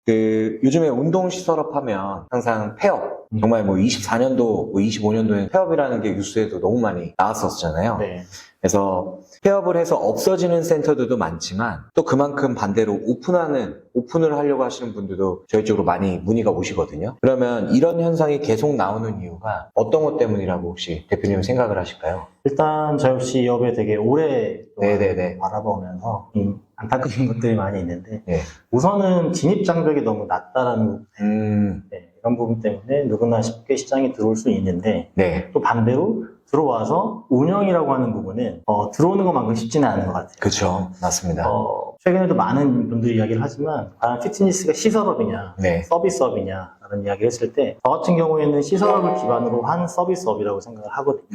요즘에 운동시설업 하면 항상 폐업, 정말 뭐 24년도, 뭐 25년도에 폐업이라는 게 뉴스에도 너무 많이 나왔었잖아요. 네. 그래서 폐업을 해서 없어지는 센터들도 많지만 또 그만큼 반대로 오픈을 하려고 하시는 분들도 저희 쪽으로 많이 문의가 오시거든요. 그러면 이런 현상이 계속 나오는 이유가 어떤 것 때문이라고 혹시 대표님은 생각을 하실까요? 일단 저 역시 이 업에 되게 오래 네네네. 바라보면서 안타까운 것들이 많이 있는데 네. 우선은 진입 장벽이 너무 낮다라는 부분, 네, 이런 부분 때문에 누구나 쉽게 시장에 들어올 수 있는데 네. 또 반대로 들어와서 운영이라고 하는 부분은 들어오는 것만큼 쉽지는 않은 것 같아요. 그렇죠. 맞습니다. 최근에도 많은 분들이 이야기를 하지만 과연 피트니스가 시설업이냐 네. 서비스업이냐 라는 이야기를 했을 때 저 같은 경우에는 시설업을 기반으로 한 서비스업이라고 생각을 하거든요.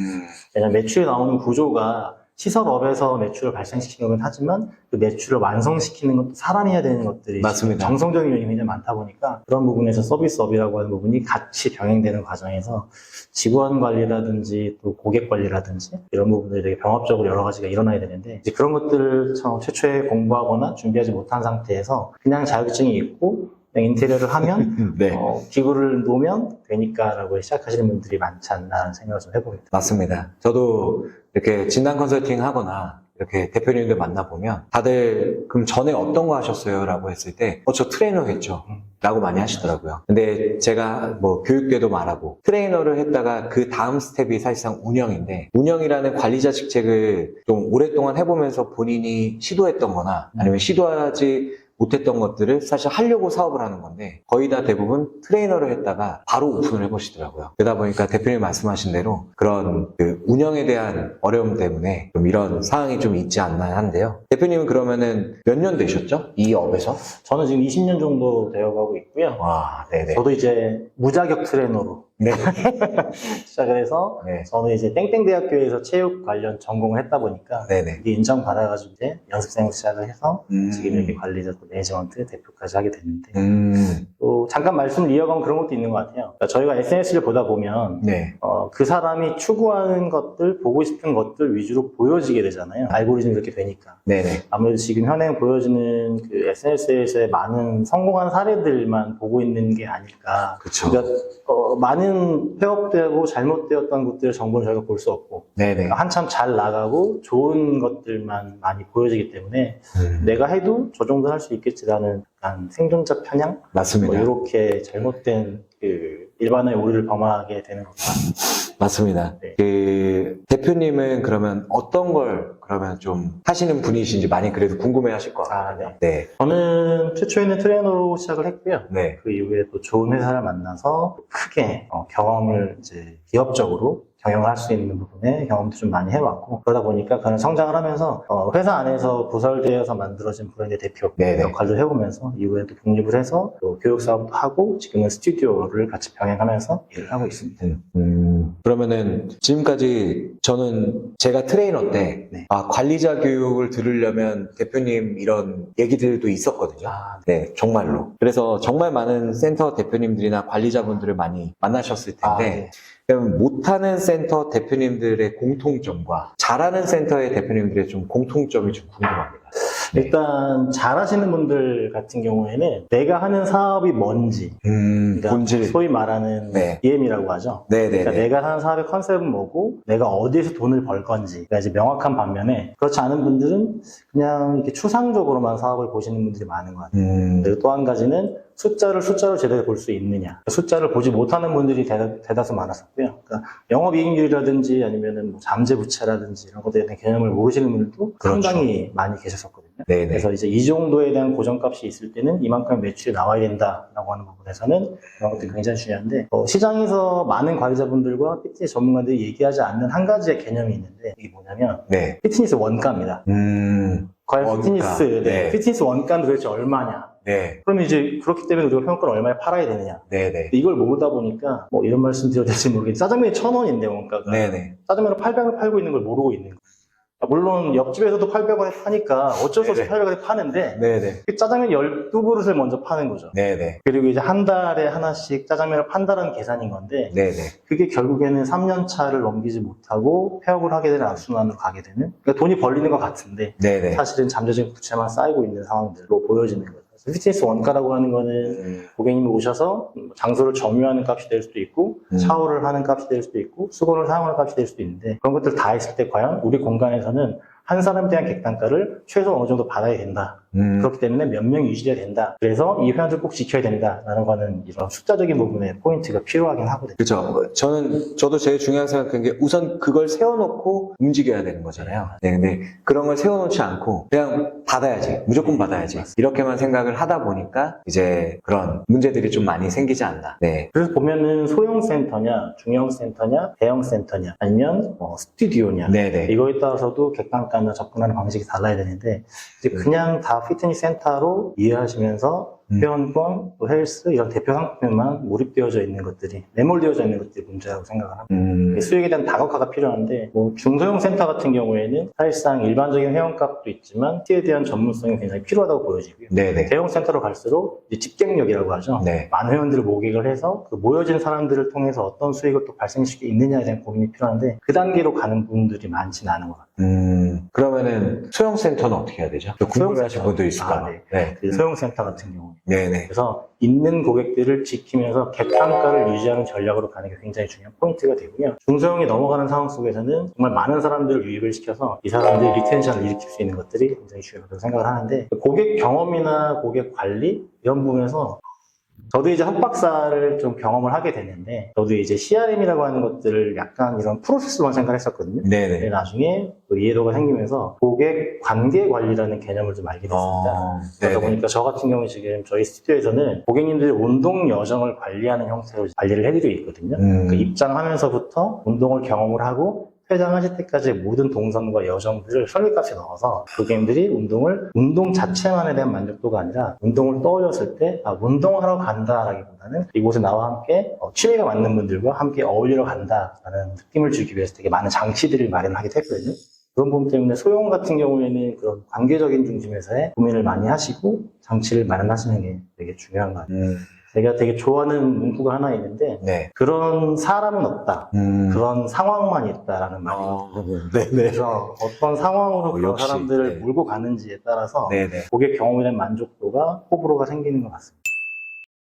왜냐하면 매출이 나오는 구조가 시설업에서 매출을 발생시키는 건 하지만 그 매출을 완성시키는 것도 사람이 해야 되는 것들이 맞습니다. 정성적인 요인이 굉장히 많다 보니까 그런 부분에서 서비스업이라고 하는 부분이 같이 병행되는 과정에서 직원 관리라든지 또 고객 관리라든지 이런 부분들이 되게 병합적으로 여러 가지가 일어나야 되는데 이제 그런 것들을 최초에 공부하거나 준비하지 못한 상태에서 그냥 자격증이 있고 그냥 인테리어를 하면 네. 기구를 놓으면 되니까라고 시작하시는 분들이 많지 않나라는 생각을 좀 해봅니다. 맞습니다. 저도 이렇게 진단 컨설팅 하거나 이렇게 대표님들 만나보면 다들 그럼 전에 어떤 거 하셨어요? 라고 했을 때 저 트레이너 했죠. 라고 많이 하시더라고요. 근데 제가 뭐 교육대도 말하고 트레이너를 했다가 그 다음 스텝이 사실상 운영인데 운영이라는 관리자 직책을 좀 오랫동안 해보면서 본인이 시도했던 거나 아니면 시도하지 못했던 것들을 사실 하려고 사업을 하는 건데 거의 다 대부분 트레이너를 했다가 바로 오픈을 해보시더라고요. 그러다 보니까 대표님 말씀하신 대로 그런 운영에 대한 어려움 때문에 좀 이런 상황이 좀 있지 않나 한데요. 대표님은 그러면은 몇 년 되셨죠? 이 업에서? 저는 지금 20년 정도 되어가고 있고요. 와, 네네. 저도 이제 무자격 트레이너로 네. 시작을 해서 네. 저는 이제 땡땡대학교에서 체육 관련 전공을 했다 보니까 네네. 이게 인정받아가지고 이제 연습생으로 시작을 해서 지금 이렇게 관리자 또 매니지먼트 대표까지 하게 됐는데 또 잠깐 말씀을 이어가면 그런 것도 있는 것 같아요. 그러니까 저희가 SNS를 보다 보면 네. 그 사람이 추구하는 것들, 보고 싶은 것들 위주로 보여지게 되잖아요. 알고리즘이 그렇게 되니까. 네네. 아무래도 지금 현행 보여지는 그 SNS에서의 많은 성공한 사례들만 보고 있는 게 아닐까. 그쵸. 그러니까 많은 폐업되고 잘못되었던 것들 정보를 저희가 볼 수 없고 네네. 그러니까 한참 잘 나가고 좋은 것들만 많이 보여지기 때문에 내가 해도 저 정도 할 수 있겠지라는 약간 생존자 편향? 맞습니다. 이렇게 잘못된 그 일반의 오류를 범하게 되는 것 같아요. 맞습니다. 네. 대표님은 그러면 어떤 걸 그러면 좀 하시는 분이신지 많이 그래도 궁금해 하실 것 같아요. 네. 저는 최초에는 트레이너로 시작을 했고요. 네. 그 이후에 또 좋은 회사를 만나서 크게 경험을 이제 기업적으로 경영을 할 수 있는 부분에 경험도 좀 많이 해왔고 그러다 보니까 그런 성장을 하면서 회사 안에서 부설되어서 만들어진 브랜드 대표 네네. 역할도 해보면서 이후에 또 독립을 해서 또 교육 사업도 하고 지금은 스튜디오를 같이 병행하면서 일을 하고 있습니다. 그러면은 지금까지 저는 제가 트레이너 때 네. 관리자 교육을 들으려면 대표님 이런 얘기들도 있었거든요. 네, 정말로. 그래서 정말 많은 센터 대표님들이나 관리자분들을 많이 만나셨을 텐데 네. 그럼 못하는 센터 대표님들의 공통점과 잘하는 센터의 대표님들의 좀 공통점이 좀 궁금합니다. 네. 일단 잘하시는 분들 같은 경우에는 내가 하는 사업이 뭔지 그러니까 본질. 소위 말하는 네. DM이라고 하죠. 네네네. 그러니까 내가 하는 사업의 컨셉은 뭐고 내가 어디에서 돈을 벌 건지가 이제 명확한 반면에 그렇지 않은 분들은 그냥 이렇게 추상적으로만 사업을 보시는 분들이 많은 것 같아요. 그리고 또 한 가지는 숫자로 제대로 볼 수 있느냐. 숫자를 보지 못하는 분들이 대다수 많았었고요. 그러니까 영업이익률이라든지 아니면은 뭐 잠재부채라든지 이런 것들에 대한 개념을 모르시는 분들도 그렇죠. 상당히 많이 계셨었거든요. 네네. 그래서 이제 이 정도에 대한 고정값이 있을 때는 이만큼 매출이 나와야 된다라고 하는 부분에서는 그런 것들이 굉장히 중요한데 시장에서 많은 관리자분들과 피트니스 전문가들이 얘기하지 않는 한 가지의 개념이 있는데 이게 뭐냐면 네. 피트니스 원가입니다. 과연 원가. 피트니스, 네. 피트니스 원가는 도대체 얼마냐? 네. 그러면 이제 그렇기 때문에 우리가 평가를 얼마에 팔아야 되느냐? 네네. 근데 이걸 모르다 보니까 뭐 이런 말씀 드려도 될지 모르겠는데 짜장면이 1,000원인데 원가가 네네. 짜장면을 800원 팔고 있는 걸 모르고 있는 거예요. 물론 옆집에서도 800원에 파니까 어쩔 수 없이 네네. 800원에 파는데 네네. 그 짜장면 12그릇을 먼저 파는 거죠. 네네. 그리고 이제 한 달에 하나씩 짜장면을 판다는 계산인 건데 네네. 그게 결국에는 3년 차를 넘기지 못하고 폐업을 하게 되는 악순환으로 가게 되는 그러니까 돈이 벌리는 것 같은데 네네. 사실은 잠재적 부채만 쌓이고 있는 상황들로 보여지는 거죠. 그래서 피트니스 원가라고 하는 거는 고객님이 오셔서 장소를 점유하는 값이 될 수도 있고 샤워를 하는 값이 될 수도 있고 수건을 사용하는 값이 될 수도 있는데 그런 것들 다 했을 때 과연 우리 공간에서는 한 사람에 대한 객단가를 최소 어느 정도 받아야 된다. 그렇기 때문에 몇 명이 유지돼야 된다. 그래서 이 회원들 꼭 지켜야 된다라는 거는 이런 숫자적인 부분에 포인트가 필요하긴 하거든요. 그렇죠. 저도 제일 중요한 생각한 게 우선 그걸 세워놓고 움직여야 되는 거잖아요. 네, 근데 그런 걸 세워놓지 않고 그냥 받아야지, 무조건 받아야지 이렇게만 생각을 하다 보니까 이제 그런 문제들이 좀 많이 생기지 않나. 네. 그래서 보면은 소형 센터냐, 중형 센터냐, 대형 센터냐, 아니면 스튜디오냐 네네. 이거에 따라서도 객단가나 접근하는 방식이 달라야 되는데 이제 그냥 다 피트니스 센터로 이해하시면서 회원권, 또 헬스 이런 대표 상품에만 몰입되어져 있는 것들이 매몰되어져 있는 것들이 문제라고 생각을 합니다. 수익에 대한 다각화가 필요한데 뭐 중소형 센터 같은 경우에는 사실상 일반적인 회원값도 있지만 티에 대한 전문성이 굉장히 필요하다고 보여지고요. 네네. 대형 센터로 갈수록 이제 집객력이라고 하죠. 네. 많은 회원들을 모객을 해서 그 모여진 사람들을 통해서 어떤 수익을 또 발생시킬 수 있느냐에 대한 고민이 필요한데 그 단계로 가는 분들이 많지는 않은 것 같아요. 그러면은 소형 센터는 어떻게 해야 되죠? 궁금해하신 분도 있을까? 네. 네. 그 소형 센터 같은 경우. 네네. 그래서 있는 고객들을 지키면서 객단가를 유지하는 전략으로 가는 게 굉장히 중요한 포인트가 되고요. 중소형이 넘어가는 상황 속에서는 정말 많은 사람들을 유입을 시켜서 이 사람들이 리텐션을 일으킬 수 있는 것들이 굉장히 중요하다고 생각을 하는데 고객 경험이나 고객 관리 이런 부분에서 저도 이제 석박사를 좀 경험을 하게 됐는데 저도 이제 CRM이라고 하는 것들을 약간 이런 프로세스만 생각했었거든요. 네네. 나중에 그 이해도가 생기면서 고객 관계 관리라는 개념을 좀 알게 됐습니다. 그러다 보니까 저 같은 경우에 지금 저희 스튜디오에서는 고객님들의 운동 여정을 관리하는 형태로 관리를 해드리고 있거든요. 그 입장하면서부터 운동을 경험을 하고 퇴장하실 때까지 모든 동선과 여정들을 설계값에 넣어서 고객님들이 운동 자체만에 대한 만족도가 아니라 운동을 떠올렸을 때 운동하러 간다라기보다는 이곳에 나와 함께 취미가 맞는 분들과 함께 어울리러 간다라는 느낌을 주기 위해서 되게 많은 장치들을 마련하게 됐거든요. 그런 부분 때문에 소형 같은 경우에는 그런 관계적인 중심에서의 고민을 많이 하시고 장치를 마련하시는 게 되게 중요한 것 같아요. 제가 되게 좋아하는 문구가 하나 있는데 네. 그런 사람은 없다. 그런 상황만 있다라는 말이거든요. 네네. 그래서 어떤 상황으로 그런 역시, 사람들을 네. 몰고 가는지에 따라서 네네. 고객 경험에 대한 만족도가 호불호가 생기는 것 같습니다.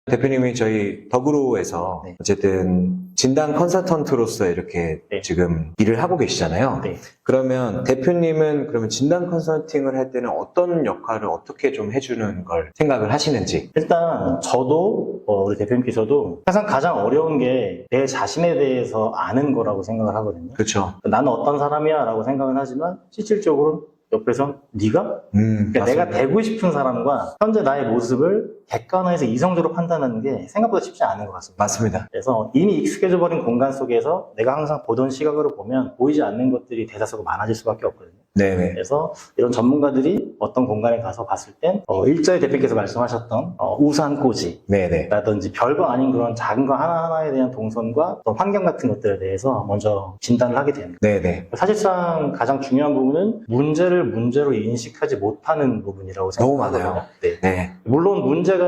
대표님이 저희 더그로에서 네. 어쨌든 진단 컨설턴트로서 이렇게 네. 지금 일을 하고 계시잖아요. 네. 그러면 대표님은 그러면 진단 컨설팅을 할 때는 어떤 역할을 어떻게 좀 해주는 걸 생각을 하시는지? 일단 저도 우리 대표님께서도 항상 가장 어려운 게 내 자신에 대해서 아는 거라고 생각을 하거든요. 그렇죠. 나는 어떤 사람이야 라고 생각은 하지만 실질적으로 옆에서 네가? 그러니까 내가 되고 싶은 사람과 현재 나의 모습을 객관화해서 이성적으로 판단하는 게 생각보다 쉽지 않은 것 같습니다. 맞습니다. 그래서 이미 익숙해져 버린 공간 속에서 내가 항상 보던 시각으로 보면 보이지 않는 것들이 대다수가 많아질 수밖에 없거든요. 네네. 그래서 이런 전문가들이 어떤 공간에 가서 봤을 땐 일자리 대표께서 말씀하셨던 우산꽂이 네네. 라든지 별거 아닌 그런 작은 거 하나하나에 대한 동선과 어떤 환경 같은 것들에 대해서 먼저 진단을 하게 되는 거예요. 네네. 사실상 가장 중요한 부분은 문제를 문제로 인식하지 못하는 부분이라고 너무 생각하거든요. 많아요. 네. 네. 물론 문제로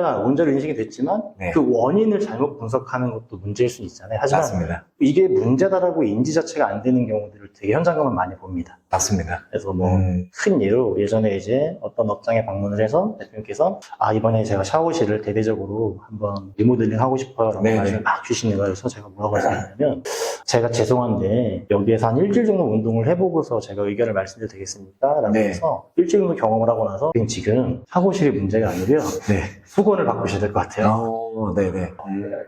인식이 됐지만 네. 그 원인을 잘못 분석하는 것도 문제일 수 있잖아요. 하지만 맞습니다. 이게 문제다라고 인지 자체가 안 되는 경우들을 되게 현장감을 많이 봅니다. 맞습니다. 그래서 큰 예로 예전에 이제 어떤 업장에 방문을 해서 대표님께서 이번에 제가 샤워실을 대대적으로 한번 리모델링 하고 싶어요 라고 네네. 말씀을 막 주시는 거예요. 그래서 제가 뭐라고 말씀드리냐면 제가 죄송한데 여기에서 한 일주일 정도 운동을 해보고서 제가 의견을 말씀드려도 되겠습니까? 라고 네. 해서 일주일 정도 경험을 하고 나서 지금 샤워실이 문제가 아니고요. 네. 수건을 바꾸셔야 될 것 같아요. 네네.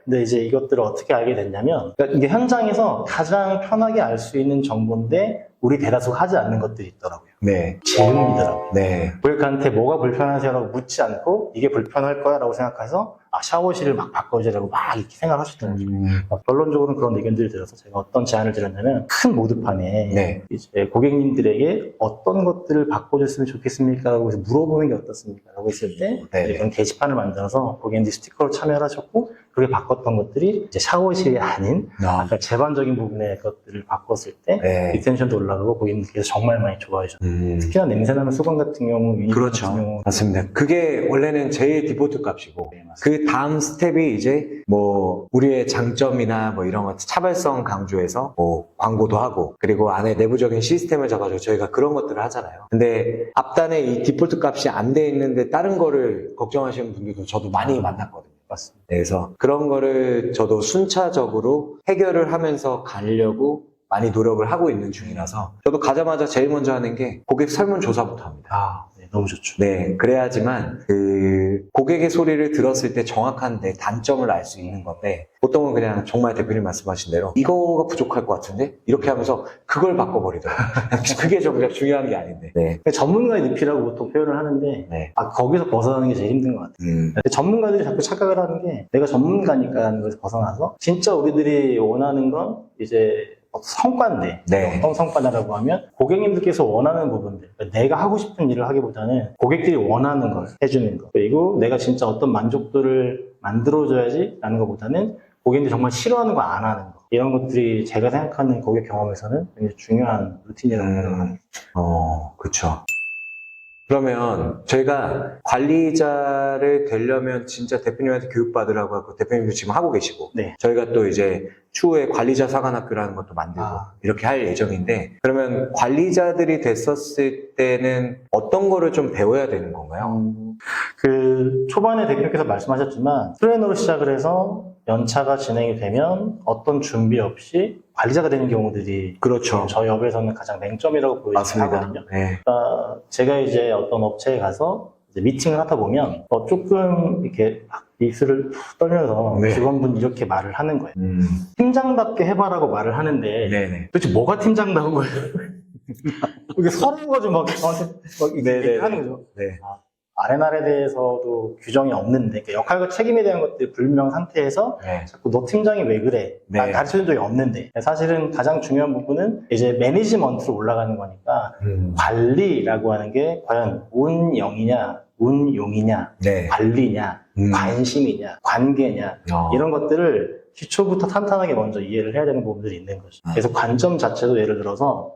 근데 이제 이것들을 어떻게 알게 됐냐면 그러니까 이게 현장에서 가장 편하게 알 수 있는 정보인데 우리 대다수가 하지 않는 것들이 있더라고요. 네. 질문이더라고요. 네. 고객한테 뭐가 불편하세요? 라고 묻지 않고 이게 불편할 거야? 라고 생각해서 샤워실을 막 바꿔주라고 막 이렇게 생각하셨던 거죠. 결론적으로는 그런 의견들이 들어서 제가 어떤 제안을 드렸냐면 큰 모드판에 네. 이제 고객님들에게 어떤 것들을 바꿔줬으면 좋겠습니까? 라고 해서 물어보는 게 어떻습니까? 라고 했을 때 네. 이런 게시판을 만들어서 고객님들이 스티커로 참여를 하셨고 그게 바꿨던 것들이 이제 샤워실이 아닌 아까 제반적인 부분의 것들을 바꿨을 때 네. 리텐션도 올라가고 고객님께서 정말 많이 좋아하셨어요. 특히나 냄새나는 수건 같은 경우, 유니폼 그렇죠. 같은 경우 맞습니다. 그게 원래는 제일 디폴트 값이고, 네, 맞습니다. 그 다음 스텝이 이제 뭐 우리의 장점이나 뭐 이런 것 차별성 강조해서 뭐 광고도 하고, 그리고 안에 내부적인 시스템을 잡아주고 저희가 그런 것들을 하잖아요. 근데 앞단에 이 디폴트 값이 안 돼 있는데 다른 거를 걱정하시는 분들도 저도 많이 만났거든요. 맞습니다. 그래서 그런 거를 저도 순차적으로 해결을 하면서 가려고 많이 노력을 하고 있는 중이라서 저도 가자마자 제일 먼저 하는 게 고객 설문조사부터 합니다. 네, 너무 좋죠. 네, 그래야지만 그 고객의 소리를 들었을 때 정확한 내 단점을 알 수 있는 건데 보통은 그냥 정말 대표님 말씀하신 대로 이거가 부족할 것 같은데 이렇게 하면서 그걸 바꿔버리더라고요. 그게 정작 중요한 게 아닌데. 네. 전문가의 늪이라고 보통 표현을 하는데 네. 거기서 벗어나는 게 제일 힘든 것 같아요. 전문가들이 자꾸 착각을 하는 게 내가 전문가니까 하는 것에서 벗어나서 진짜 우리들이 원하는 건 이제 성과인데 네. 어떤 성과다라고 하면 고객님들께서 원하는 부분들, 그러니까 내가 하고 싶은 일을 하기보다는 고객들이 원하는 걸 해주는 것, 그리고 내가 진짜 어떤 만족도를 만들어줘야지 라는 것보다는 고객님들이 정말 싫어하는 거 안 하는 거, 이런 것들이 제가 생각하는 고객 경험에서는 굉장히 중요한 루틴이라고 생각합니다. 그렇죠. 그러면 저희가 관리자를 되려면 진짜 대표님한테 교육받으라고 하고 대표님도 지금 하고 계시고 네. 저희가 또 이제 추후에 관리자 사관학교라는 것도 만들고 이렇게 할 예정인데 그러면 관리자들이 됐었을 때는 어떤 거를 좀 배워야 되는 건가요? 그 초반에 대표님께서 말씀하셨지만 트레이너로 시작을 해서 연차가 진행이 되면 어떤 준비 없이 관리자가 되는 경우들이 그렇죠. 저희 업에서는 가장 맹점이라고 보이긴 하거든요. 네. 그러니까 제가 이제 어떤 업체에 가서 이제 미팅을 하다 보면 조금 이렇게 막 입술을 푹 떨면서 네. 직원분이 이렇게 말을 하는 거예요. 팀장답게 해봐라고 말을 하는데 네네. 도대체 뭐가 팀장다운 거예요? 이게 서러워가지고 막 저한테 막 이렇게 네네. 얘기를 하는 거죠. 네. R&R에 대해서도 규정이 없는데 그러니까 역할과 책임에 대한 것들이 불명 상태에서 네. 자꾸 너 팀장이 왜 그래? 네. 난 가르쳐준 적이 없는데 사실은 가장 중요한 부분은 이제 매니지먼트로 올라가는 거니까 관리라고 하는 게 과연 운영이냐 운용이냐 네. 관리냐 관심이냐 관계냐 이런 것들을 기초부터 탄탄하게 먼저 이해를 해야 되는 부분들이 있는 거죠. 그래서 관점 자체도 예를 들어서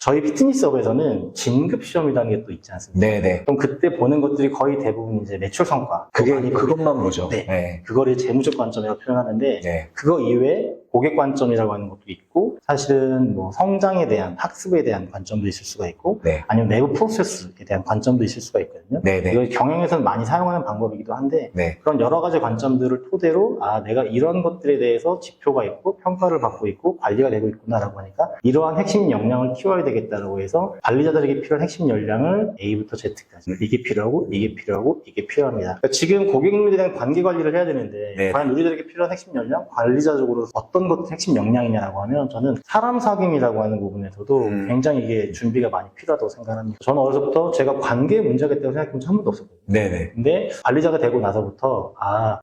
저희 피트니스업에서는 진급 시험이라는 게 또 있지 않습니까? 네네. 그럼 그때 보는 것들이 거의 대부분 이제 매출 성과. 그것만 보죠. 네. 네. 그거를 재무적 관점이라고 표현하는데, 네. 그거 이외에 고객 관점이라고 하는 것도 있고, 사실은 뭐 성장에 대한, 학습에 대한 관점도 있을 수가 있고, 네. 아니면 내부 프로세스에 대한 관점도 있을 수가 있거든요. 네네. 이걸 경영에서는 많이 사용하는 방법이기도 한데, 네. 그런 여러 가지 관점들을 토대로, 내가 이런 것들에 대해서 지표가 있고, 평가를 받고 있고, 관리가 되고 있구나라고 하니까, 이러한 핵심 역량을 키워야 되겠다라고 해서, 관리자들에게 필요한 핵심 역량을 A부터 Z까지. 이게 필요하고, 이게 필요하고, 이게 필요합니다. 그러니까 지금 고객님들에 대한 관계 관리를 해야 되는데, 네. 과연 우리들에게 필요한 핵심 역량? 관리자적으로 어떤 것들이 핵심 역량이냐라고 하면, 저는 사람 사귐이라고 하는 부분에서도 굉장히 이게 준비가 많이 필요하다고 생각합니다. 저는 어려서부터 제가 관계에 문제가 있다고 생각해 본 적 한 번도 없었거든요. 네네. 근데 관리자가 되고 나서부터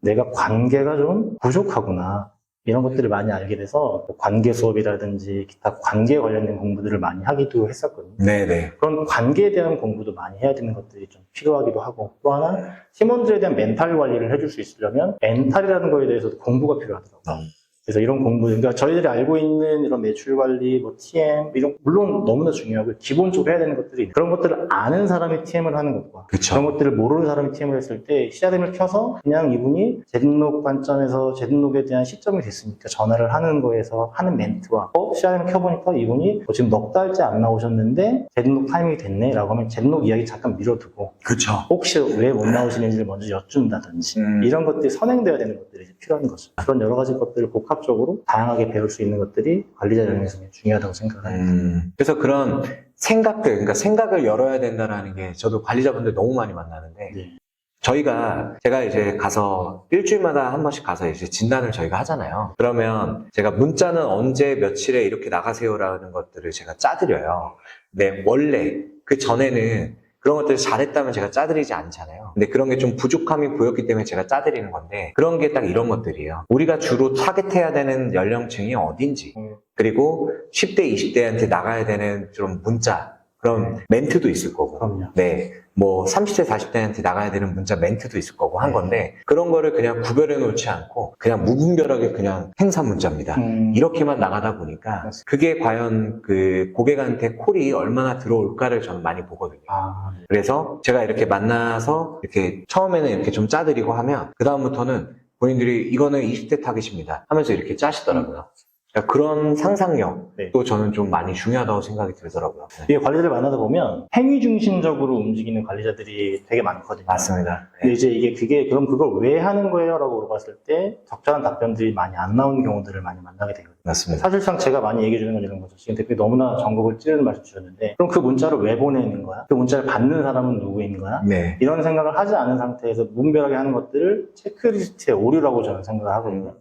내가 관계가 좀 부족하구나 이런 것들을 많이 알게 돼서 관계 수업이라든지 기타 관계에 관련된 공부들을 많이 하기도 했었거든요. 네네. 그런 관계에 대한 공부도 많이 해야 되는 것들이 좀 필요하기도 하고 또 하나 팀원들에 대한 멘탈 관리를 해줄 수 있으려면 멘탈이라는 거에 대해서도 공부가 필요하더라고요. 그래서 이런 공부, 그러니까 저희들이 알고 있는 이런 매출 관리, 뭐 TM, 이런, 물론 너무나 중요하고 기본적으로 해야 되는 것들이 있는데 그런 것들을 아는 사람이 TM을 하는 것과 그쵸. 그런 것들을 모르는 사람이 TM을 했을 때 CRM을 켜서 그냥 이분이 재등록 관점에서 재등록에 대한 시점이 됐으니까 전화를 하는 거에서 하는 멘트와 CRM을 켜보니까 이분이 지금 넉 달째 안 나오셨는데 재등록 타이밍이 됐네 라고 하면 재등록 이야기 잠깐 미뤄두고 그쵸. 혹시 왜 못 나오시는지를 먼저 여쭌다든지 이런 것들이 선행되어야 되는 것들이 필요한 거죠. 그런 여러 가지 것들을 복합적으로 다양하게 배울 수 있는 것들이 관리자 영역에서 중요하다고 생각합니다. 그래서 그런 생각들, 그러니까 생각을 열어야 된다는 게 저도 관리자분들 너무 많이 만나는데 네. 제가 이제 가서 일주일마다 한 번씩 가서 이제 진단을 저희가 하잖아요. 그러면 제가 문자는 언제 며칠에 이렇게 나가세요라는 것들을 제가 짜드려요. 근데 원래 그 전에는 그런 것들을 잘했다면 제가 짜드리지 않잖아요. 근데 그런 게 좀 부족함이 보였기 때문에 제가 짜드리는 건데 그런 게 딱 이런 것들이에요. 우리가 주로 타겟해야 되는 연령층이 어딘지 그리고 10대, 20대한테 나가야 되는 좀 문자 그런 멘트도 있을 거고 그럼요. 네, 뭐 30대, 40대한테 나가야 되는 문자 멘트도 있을 거고 한 건데 그런 거를 그냥 구별해 놓지 않고 그냥 무분별하게 그냥 행사 문자입니다. 이렇게만 나가다 보니까 맞습니다. 그게 과연 그 고객한테 콜이 얼마나 들어올까를 저는 많이 보거든요. 아, 그래서 제가 이렇게 만나서 이렇게 처음에는 이렇게 좀 짜드리고 하면 그다음부터는 본인들이 이거는 20대 타깃입니다 하면서 이렇게 짜시더라고요. 그러니까 그런 상상력도 네. 저는 좀 많이 중요하다고 생각이 들더라고요. 네. 이게 관리자를 만나다 보면 행위 중심적으로 움직이는 관리자들이 되게 많거든요. 맞습니다. 근데 네. 이제 그럼 그걸 왜 하는 거예요? 라고 물어봤을 때 적절한 답변들이 많이 안 나오는 경우들을 많이 만나게 되거든요. 맞습니다. 사실상 제가 많이 얘기해 주는 건 이런 거죠. 지금 대표님 너무나 전곡을 찌르는 말씀 주셨는데, 그럼 그 문자를 왜 보내는 거야? 그 문자를 받는 사람은 누구인 거야? 네. 이런 생각을 하지 않은 상태에서 무분별하게 하는 것들을 체크리스트의 오류라고 저는 생각을 하거든요.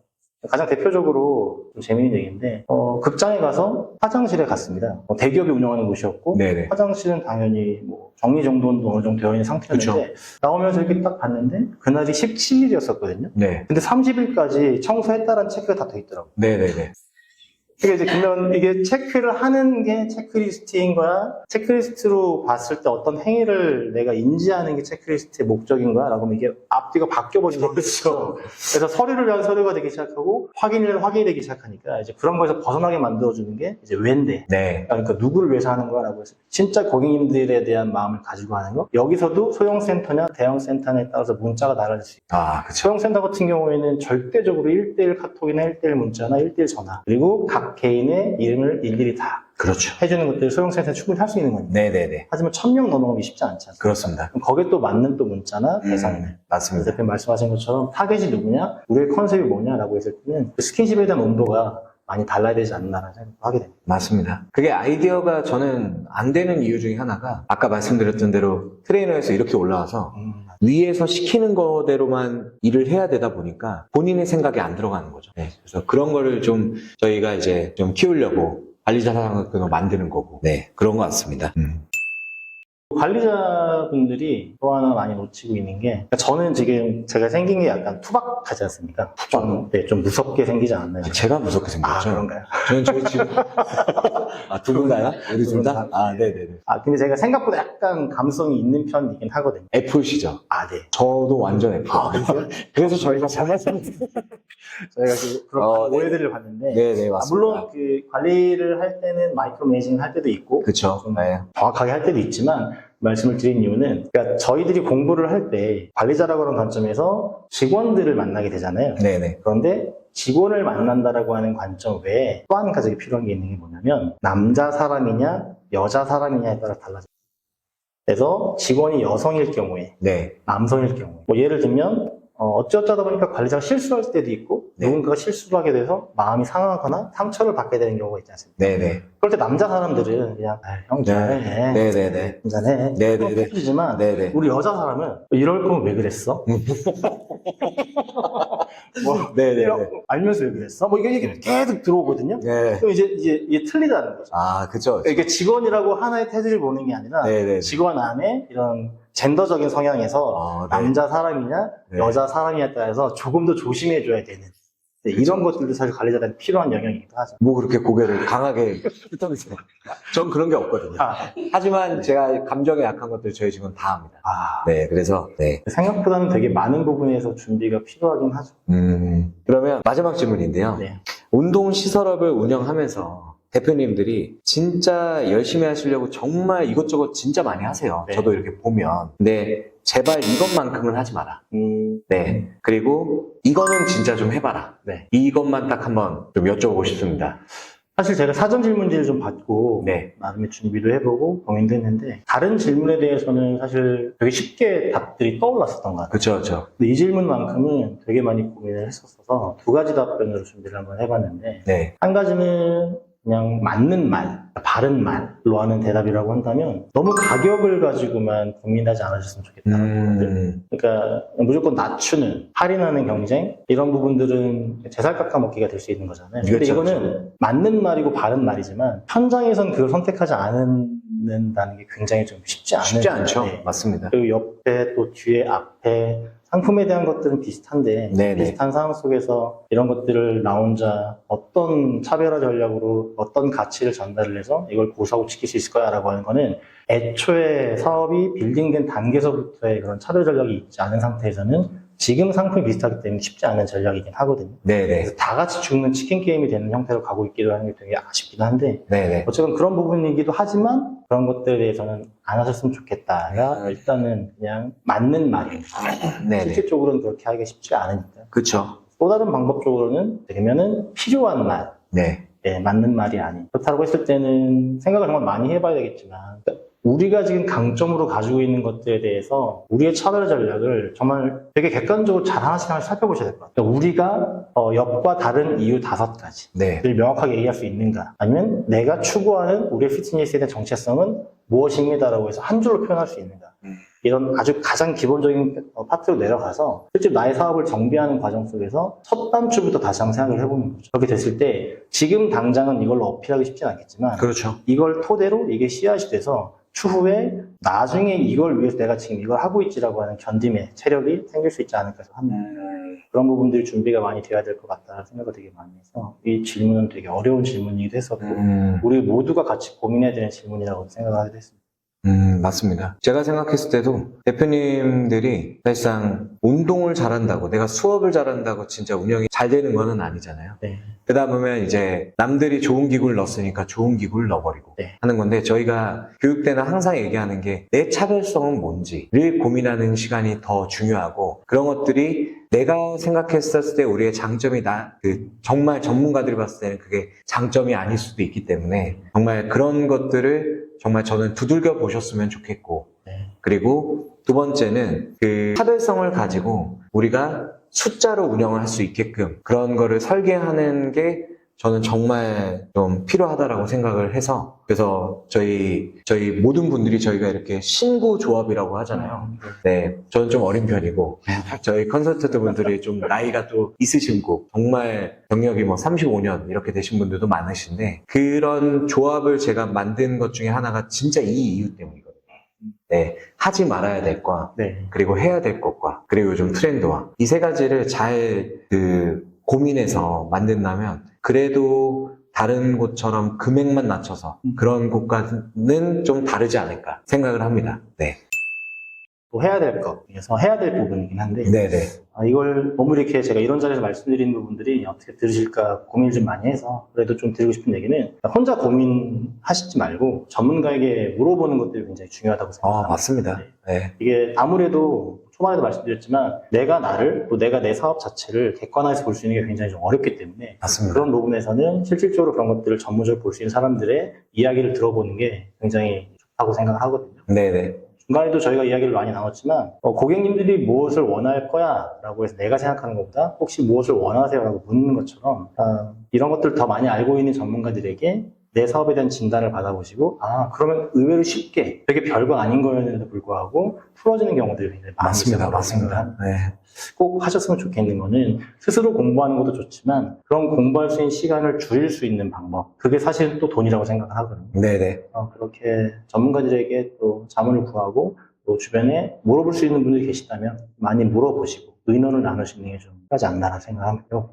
가장 대표적으로 좀 재미있는 얘기인데, 극장에 가서 화장실에 갔습니다. 대기업이 운영하는 곳이었고, 네네. 화장실은 당연히 뭐 정리정돈도 어느 정도 되어 있는 상태였는데, 나오면서 이렇게 딱 봤는데, 그날이 17일이었었거든요. 네. 근데 30일까지 청소했다라는 체크가 다 돼 있더라고요. 네네네. 그러니까 이제 그러면 이게 체크를 하는 게 체크리스트인 거야? 체크리스트로 봤을 때 어떤 행위를 내가 인지하는 게 체크리스트의 목적인 거야? 라고 하면 이게 앞뒤가 바뀌어버린 거죠. 그래서 서류를 위한 서류가 되기 시작하고 확인이 되기 시작하니까 이제 그런 거에서 벗어나게 만들어주는 게 이제 왜인데. 네. 그러니까 누구를 위해서 하는 거야? 라고 해서 진짜 고객님들에 대한 마음을 가지고 하는 거. 여기서도 소형센터냐 대형센터냐에 따라서 문자가 달라질 수 있고, 아, 그쵸. 소형센터 같은 경우에는 절대적으로 1대1 카톡이나 1대1 문자나 1대1 전화, 그리고 각 개인의 이름을 일일이 다 그렇죠. 해주는 것들을 소형센터에 충분히 할 수 있는 거니까. 네네네. 하지만 1000명 넘어가기 쉽지 않지 않습니까? 그렇습니다. 그럼 거기에 또 맞는 또 문자나 대상들. 맞습니다. 대표님 말씀하신 것처럼 타겟이 누구냐, 우리의 컨셉이 뭐냐라고 했을 때는 그 스킨십에 대한 온도가 많이 달라야 되지 않나라는 생각을 하게 됩니다. 맞습니다. 그게 아이디어가 저는 안 되는 이유 중에 하나가 아까 말씀드렸던 대로 트레이너에서 이렇게 올라와서 위에서 시키는 거대로만 일을 해야 되다 보니까 본인의 생각이 안 들어가는 거죠. 네, 그래서 그런 거를 좀 저희가 이제 좀 키우려고 관리자 사항을 만드는 거고, 네, 그런 것 같습니다. 관리자분들이 또 하나 많이 놓치고 있는 게, 그러니까 저는 지금 제가 생긴 게 약간 투박하지 않습니까? 좀 무섭게 생기지 않나요? 제가 무섭게 생겼죠. 그런가요? 저는 저희 지금 두 분 다요? 우리 둘 다? 아, 네네네. 근데 제가 생각보다 약간 감성이 있는 편이긴 하거든요. F시죠? 네. 저도 완전 F. 그래서 저희가 잘 말씀드렸어요. 저희가 그런 네. 오해들을 봤는데, 네네, 맞습니다. 물론 그 관리를 할 때는 마이크로 매니징을 할 때도 있고, 그쵸. 좀 네. 정확하게 할 때도 있지만, 말씀을 드린 이유는, 그러니까 저희들이 공부를 할 때 관리자라고 하는 관점에서 직원들을 만나게 되잖아요. 네네. 그런데 직원을 만난다라고 하는 관점 외에 또 한 가지 필요한 게 있는 게 뭐냐면, 남자 사람이냐 여자 사람이냐에 따라 달라져요. 그래서 직원이 여성일 경우에, 네. 남성일 경우에, 뭐 예를 들면 어쩌다 보니까 관리자가 실수할 때도 있고, 네. 누군가가 실수를 하게 돼서 마음이 상하거나 상처를 받게 되는 경우가 있지 않습니까? 네네. 그럴 때 남자 사람들은 그냥 형 잘해, 네네네. 잘해, 네네네. 해주지만, 네네. 우리 여자 사람은 이럴 거면 왜 그랬어? 뭐, 네네네. 알면서 왜 그랬어? 뭐 이게 계속 들어오거든요. 네. 그럼 이게 틀리다는 거죠. 아, 그쵸. 이게 직원이라고 하나의 테두리를 보는 게 아니라, 네네. 직원 안에 이런 젠더적인 성향에서 네. 남자 사람이냐 네. 여자 사람이냐에 따라서 조금 더 조심해줘야 되는, 이런 것들도 사실 관리자들한테 필요한 영역이기도 하죠. 뭐 그렇게 고개를 강하게 끄덕이세요. 전 그런 게 없거든요. 하지만 제가 감정에 약한 것들 저희 직원 다 합니다. 네, 그래서, 네. 생각보다는 되게 많은 부분에서 준비가 필요하긴 하죠. 그러면 마지막 질문인데요. 네. 운동시설업을 운영하면서 대표님들이 진짜 열심히 하시려고 정말 이것저것 진짜 많이 하세요. 네. 저도 이렇게 보면. 근데 제발 이것만큼은 하지 마라. 네. 그리고 이거는 진짜 좀 해봐라. 네. 이것만 딱 한번 좀 여쭤보고 싶습니다. 사실 제가 사전 질문지를 좀 받고, 네. 나름의 준비도 해보고 고민도 했는데, 다른 질문에 대해서는 사실 되게 쉽게 답들이 떠올랐었던 것 같아요. 그쵸, 그쵸. 근데 이 질문만큼은 되게 많이 고민을 했었어서 두 가지 답변으로 준비를 한번 해봤는데, 네. 한 가지는 그냥 맞는 말, 바른 말로 하는 대답이라고 한다면, 너무 가격을 가지고만 고민하지 않으셨으면 좋겠다는 부분들. 그러니까 무조건 낮추는, 할인하는 경쟁, 이런 부분들은 제살 깎아먹기가 될 수 있는 거잖아요. 근데 그렇죠, 이거는 맞는 말이고 바른 말이지만, 현장에선 그걸 선택하지 않는다는 게 굉장히 좀 쉽지 않죠. 네. 맞습니다. 그리고 옆에 또 뒤에 앞에 상품에 대한 것들은 비슷한데, 네네. 비슷한 상황 속에서 이런 것들을 나 혼자 어떤 차별화 전략으로 어떤 가치를 전달을 해서 이걸 고사고 지킬 수 있을 거야 라고 하는 거는, 애초에 사업이 빌딩된 단계에서부터의 그런 차별 전략이 있지 않은 상태에서는 지금 상품이 비슷하기 때문에 쉽지 않은 전략이긴 하거든요. 네네. 그래서 다 같이 죽는 치킨 게임이 되는 형태로 가고 있기도 하는 게 되게 아쉽긴 한데 네네. 어쨌든 그런 부분이기도 하지만 그런 것들에 대해서는 안 하셨으면 좋겠다가 일단은 그냥 맞는 말입니다. 네네. 실질적으로는 그렇게 하기가 쉽지가 않으니까. 그쵸. 또 다른 방법적으로는 되면은 필요한 말, 네. 네, 맞는 말이 아닌. 그렇다고 했을 때는 생각을 정말 많이 해봐야 되겠지만 우리가 지금 강점으로 가지고 있는 것들에 대해서 우리의 차별 전략을 정말 되게 객관적으로 잘 하나씩 살펴보셔야 될 것 같아요. 우리가 엽과 다른 이유 5가지를 네. 명확하게 얘기할 수 있는가? 아니면 내가 추구하는 우리의 피트니스에 대한 정체성은 무엇입니다라고 해서 한 줄로 표현할 수 있는가? 이런 아주 가장 기본적인 파트로 내려가서 실제 나의 사업을 정비하는 과정 속에서 첫 단추부터 다시 한번 생각을 해보는 거죠. 그렇게 됐을 때 지금 당장은 이걸로 어필하기 쉽진 않겠지만 그렇죠. 이걸 토대로 이게 씨앗이 돼서 추후에 나중에 이걸 위해서 내가 지금 이걸 하고 있지라고 하는 견딤의 체력이 생길 수 있지 않을까 해서 합니다. 그런 부분들이 준비가 많이 돼야 될 것 같다는 생각을 되게 많이 해서 이 질문은 되게 어려운 질문이기도 했었고 우리 모두가 같이 고민해야 되는 질문이라고 생각하게 됐습니다. 맞습니다. 제가 생각했을 때도 대표님들이 사실상 운동을 잘한다고, 내가 수업을 잘한다고 진짜 운영이 잘 되는 거는 아니잖아요. 네. 그러다 보면 이제 남들이 좋은 기구를 넣었으니까 좋은 기구를 넣어버리고 네. 하는 건데, 저희가 교육 때는 항상 얘기하는 게 내 차별성은 뭔지를 고민하는 시간이 더 중요하고, 그런 것들이 내가 생각했을 때 우리의 장점이 정말 전문가들이 봤을 때는 그게 장점이 아닐 수도 있기 때문에 정말 그런 것들을 정말 저는 두들겨 보셨으면 좋겠고, 네. 그리고 두 번째는 그 차별성을 가지고 우리가 숫자로 운영을 할 수 있게끔 그런 거를 설계하는 게 저는 정말 좀 필요하다라고 생각을 해서, 그래서 저희 모든 분들이 저희가 이렇게 신구 조합이라고 하잖아요. 네, 저는 좀 어린 편이고 저희 컨설턴트 분들이 좀 나이가 또 있으시고 정말 경력이 뭐 35년 이렇게 되신 분들도 많으신데, 그런 조합을 제가 만든 것 중에 하나가 진짜 이 이유 때문이거든요. 네, 하지 말아야 될 것, 네. 그리고 해야 될 것과, 그리고 요즘 트렌드와 이 세 가지를 잘 고민해서 만든다면 그래도 다른 곳처럼 금액만 낮춰서 그런 곳과는 좀 다르지 않을까 생각을 합니다. 네. 또 해야 될 것, 그래서 해야 될 부분이긴 한데 네네. 이걸 너무 이렇게 제가 이런 자리에서 말씀드리는 부분들이 어떻게 들으실까 고민을 좀 많이 해서 그래도 좀 드리고 싶은 얘기는 혼자 고민하시지 말고 전문가에게 물어보는 것들이 굉장히 중요하다고 생각합니다. 맞습니다. 네. 이게 아무래도 초반에도 말씀드렸지만 내가 나를 또 내가 내 사업 자체를 객관화해서 볼 수 있는 게 굉장히 좀 어렵기 때문에 맞습니다. 그런 부분에서는 실질적으로 그런 것들을 전문적으로 볼 수 있는 사람들의 이야기를 들어보는 게 굉장히 좋다고 생각을 하거든요. 네네. 중간에도 저희가 이야기를 많이 나눴지만 고객님들이 무엇을 원할 거야 라고 해서 내가 생각하는 것보다 혹시 무엇을 원하세요 라고 묻는 것처럼 이런 것들을 더 많이 알고 있는 전문가들에게 내 사업에 대한 진단을 받아보시고 그러면 의외로 쉽게 되게 별거 아닌 거였는데도 불구하고 풀어지는 경우들이 굉장히 많이 있어요. 맞습니다. 네. 꼭 하셨으면 좋겠는 거는 스스로 공부하는 것도 좋지만 그런 공부할 수 있는 시간을 줄일 수 있는 방법, 그게 사실은 또 돈이라고 생각을 하거든요. 네네. 그렇게 전문가들에게 또 자문을 구하고 또 주변에 물어볼 수 있는 분들이 계시다면 많이 물어보시고 의논을 나누시는 게 좀 하지 않나라는 생각을 합니다.